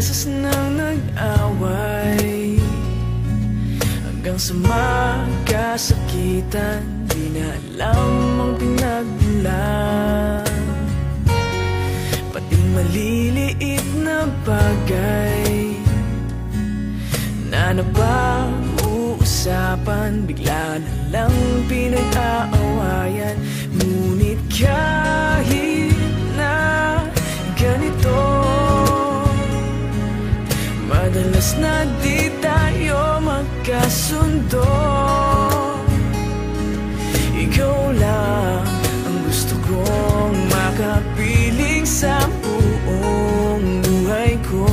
beses nang nag-away, hanggang sa magkasakitan. Di na alam ang pinagmulan, pati maliliit na bagay na napag-uusapan, bigla na lang pinag-aawayan. Ngunit kahit na ganito, madalas na di tayo magkasundo. Ikaw lang ang gusto kong makapiling sa buong buhay ko.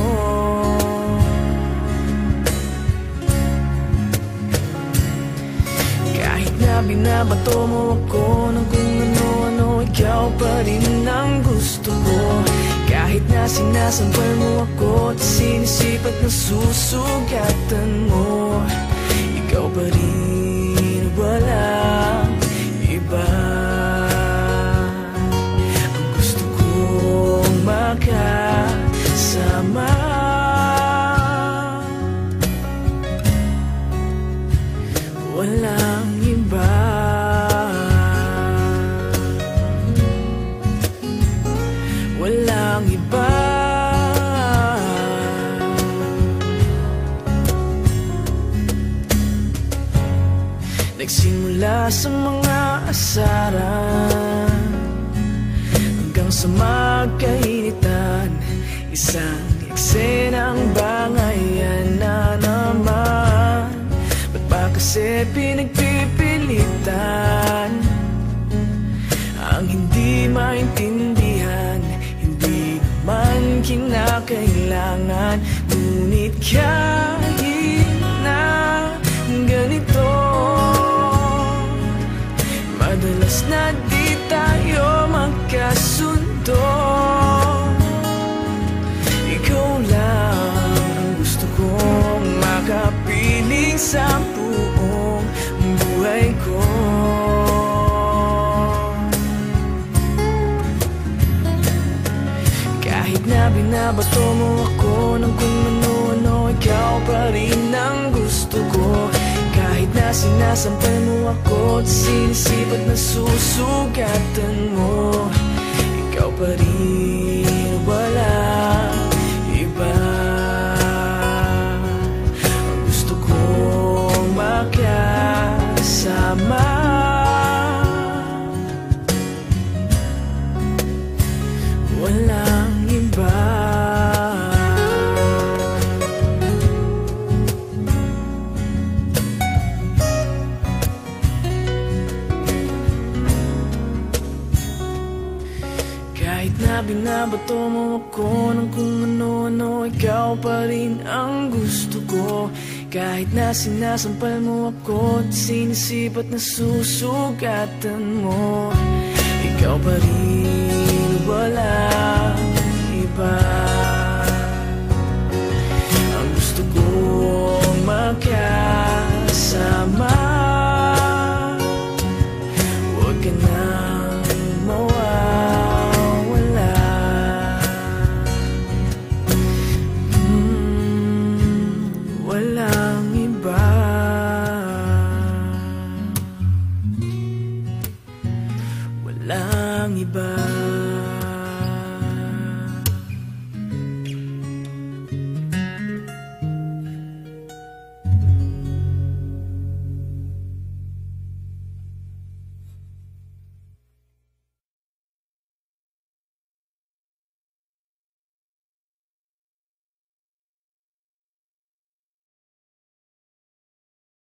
Kahit na binabato mo ako ng kung ano-ano, ikaw pa rin ang gusto ko. Kahit na sinasampal mo ako at sinisipat na susugatan mo, ikaw pa rin, walang iba. Ang gusto kong makasama, walang iba. Walang iba. Nagsimula sa mga asaran hanggang sa magkainitan, isang eksenang bangayan na naman. Ba't ba kasi pinagpipilitan ang hindi maintindihan? Hindi naman kinakailangan. Ngunit kahit na ganito, madalas na di tayo magkasundo. Ikaw lang ang gusto kong makapiling sa buong buhay ko. Kahit na binabato mo ako ng kung ano-ano, ikaw pa rin ang gusto ko. Kahit na sinasampal mo ako at sinisipat na susugatan mo, ikaw pa rin, walang iba. Ang gusto kong makasama, walang iba. Kahit na binabato mo ako ng kung ano-ano, ikaw pa rin ang gusto ko. Kahit na sinasampal mo ako at sinisipat na susugatan mo, ikaw pa rin, walang iba. Ang gusto kong makasama, huwag ka nang mawawala. Walang iba. Walang iba.